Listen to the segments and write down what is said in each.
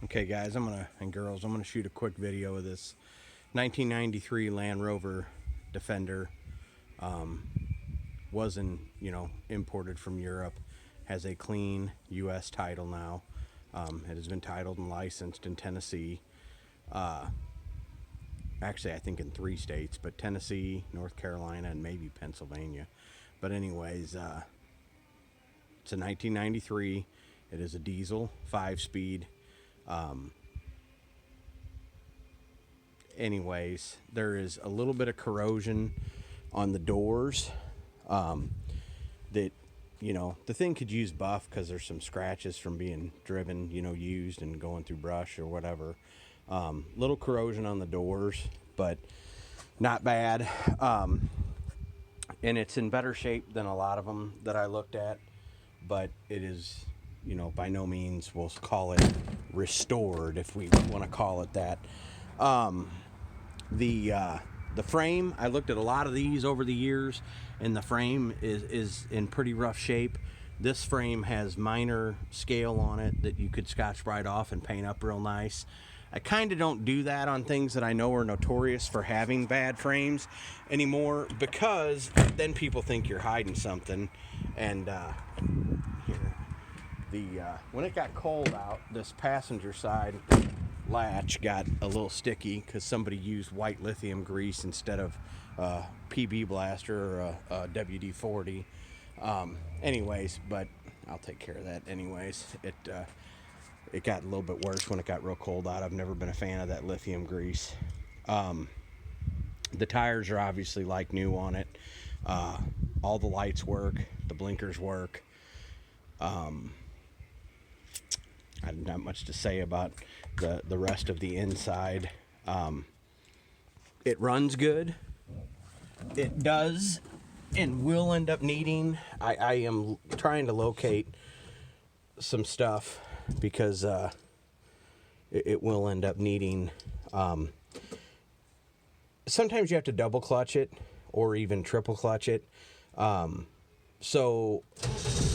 Okay guys, and girls, I'm gonna shoot a quick video of this 1993 Land Rover Defender. Wasn't, imported from Europe. Has a clean US title now. It has been titled and licensed in Tennessee. Actually, I think in 3 states, but Tennessee, North Carolina, and maybe Pennsylvania. But anyways, it's a 1993. It is a diesel, 5-speed. Anyways, there is a little bit of corrosion on the doors. That, the thing could use buff because there's some scratches from being driven, used and going through brush or whatever. Little corrosion on the doors, but not bad. And it's in better shape than a lot of them that I looked at, but it is, by no means, we'll call it restored, if we want to call it that. The frame, I looked at a lot of these over the years, and the frame is in pretty rough shape. This frame has minor scale on it that you could Scotch-Brite off and paint up real nice. I kind of don't do that on things that I know are notorious for having bad frames anymore, because then people think you're hiding something. And here, when it got cold out, this passenger side latch got a little sticky because somebody used white lithium grease instead of PB Blaster or a AWD 40. Anyways, but I'll take care of that anyways. It got a little bit worse when it got real cold out. I've never been a fan of that lithium grease. The tires are obviously like new on it. All the lights work. The blinkers work. I have not much to say about the rest of the inside. It runs good. It does and will end up needing. I am trying to locate some stuff because it will end up needing. Sometimes you have to double clutch it or even triple clutch it. So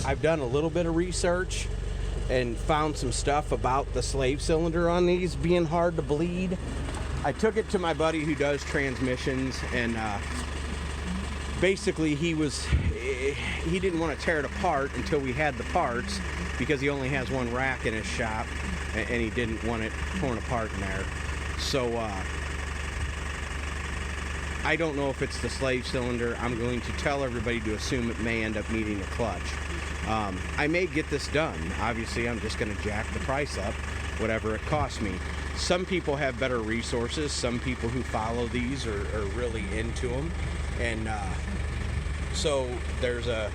I've done a little bit of research and found some stuff about the slave cylinder on these being hard to bleed. I took it to my buddy who does transmissions, and basically he didn't want to tear it apart until we had the parts, because he only has one rack in his shop and he didn't want it torn apart in there. So I don't know if it's the slave cylinder. I'm going to tell everybody to assume it may end up needing a clutch. I may get this done. Obviously, I'm just going to jack the price up, whatever it costs me. Some people have better resources. Some people who follow these are really into them. And so there's a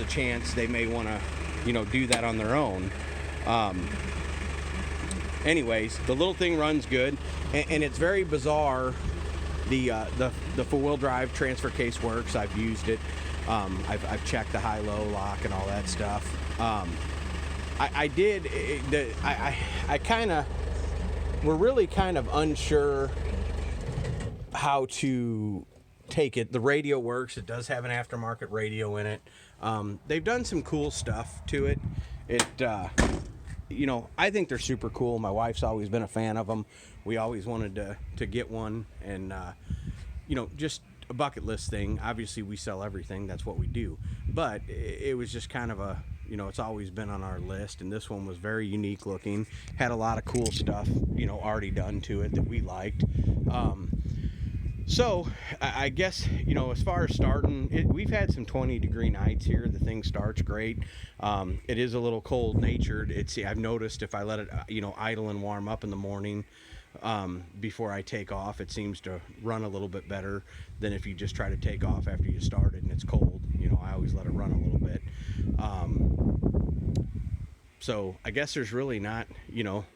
chance they may want to, do that on their own. Anyways, the little thing runs good, and it's very bizarre. The four-wheel drive transfer case works. I've used it. I've checked the high-low lock and all that stuff. We're really kind of unsure how to take it. The radio works. It does have an aftermarket radio in it. They've done some cool stuff to it. I think they're super cool. My wife's always been a fan of them. We always wanted to get one, and just a bucket list thing. Obviously, we sell everything. That's what we do. But it was just kind of it's always been on our list, and this one was very unique looking. Had a lot of cool stuff, already done to it that we liked. So I guess, as far as starting, we've had some 20-degree nights here. The thing starts great. It is a little cold-natured. I've noticed if I let it, idle and warm up in the morning, before I take off, it seems to run a little bit better than if you just try to take off after you started and it's cold. I always let it run a little bit. So I guess there's really not,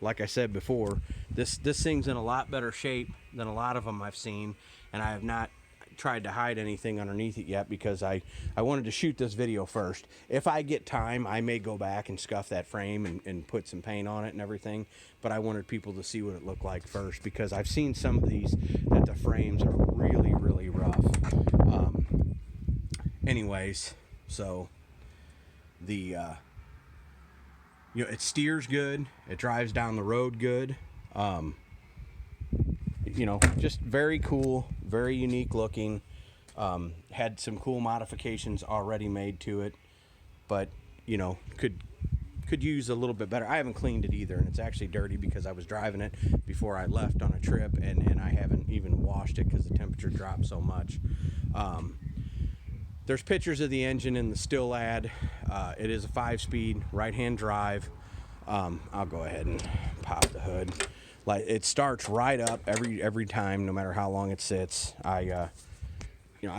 like I said before, this thing's in a lot better shape than a lot of them I've seen, and I have not tried to hide anything underneath it yet because I wanted to shoot this video first. If I get time, I may go back and scuff that frame and put some paint on it and everything, but I wanted people to see what it looked like first, because I've seen some of these that the frames are really, really rough. Anyways, so the it steers good. It drives down the road good. Just very cool, very unique looking. Had some cool modifications already made to it, but could use a little bit better. I haven't cleaned it either, and it's actually dirty because I was driving it before I left on a trip, and I haven't even washed it because the temperature dropped so much. There's pictures of the engine in the still ad. It is a 5-speed right-hand drive. I'll go ahead and pop the hood. Like, it starts right up every time, no matter how long it sits. I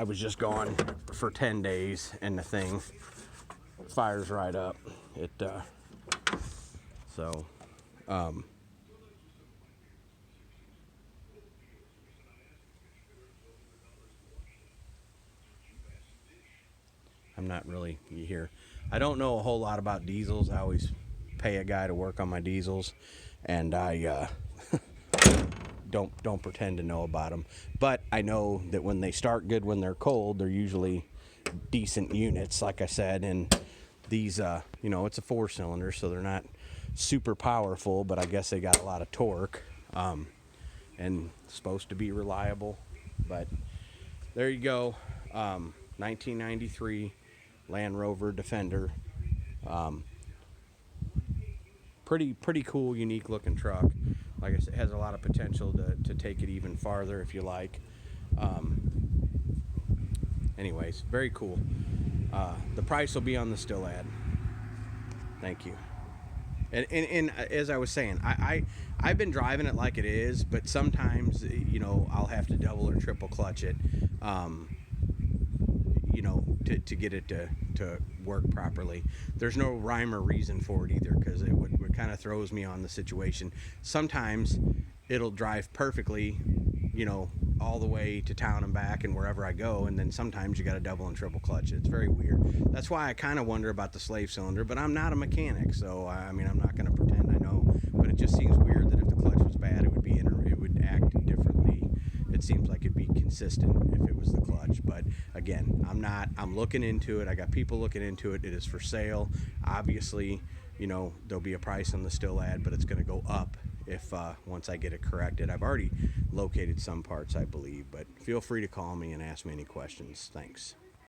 was just gone for 10 days, and the thing fires right up. I'm not really here. I don't know a whole lot about diesels. I always pay a guy to work on my diesels, and I don't pretend to know about them. But I know that when they start good, when they're cold, they're usually decent units, like I said. And these, it's a 4-cylinder, so they're not super powerful, but I guess they got a lot of torque, and supposed to be reliable. But there you go. 1993 Land Rover Defender. Pretty cool, unique looking truck. Like I said, it has a lot of potential to take it even farther if you like. Anyways, very cool. The price will be on the still ad. Thank you. And as I was saying, I've been driving it like it is, but sometimes I'll have to double or triple clutch it, to get it to work properly. There's no rhyme or reason for it either, because it would kind of throws me on the situation. Sometimes it'll drive perfectly, all the way to town and back and wherever I go, and then sometimes you got to double and triple clutch it. It's very weird. That's why I kind of wonder about the slave cylinder, but I'm not a mechanic, so I'm not going to pretend I know. But it just seems weird that if the clutch was bad, it would act differently. It seems like it'd be consistent if it was the clutch. But again, I'm looking into it. I got people looking into it. It is for sale. Obviously, there'll be a price on the still ad, but it's going to go up if once I get it corrected. I've already located some parts, I believe, but feel free to call me and ask me any questions. Thanks.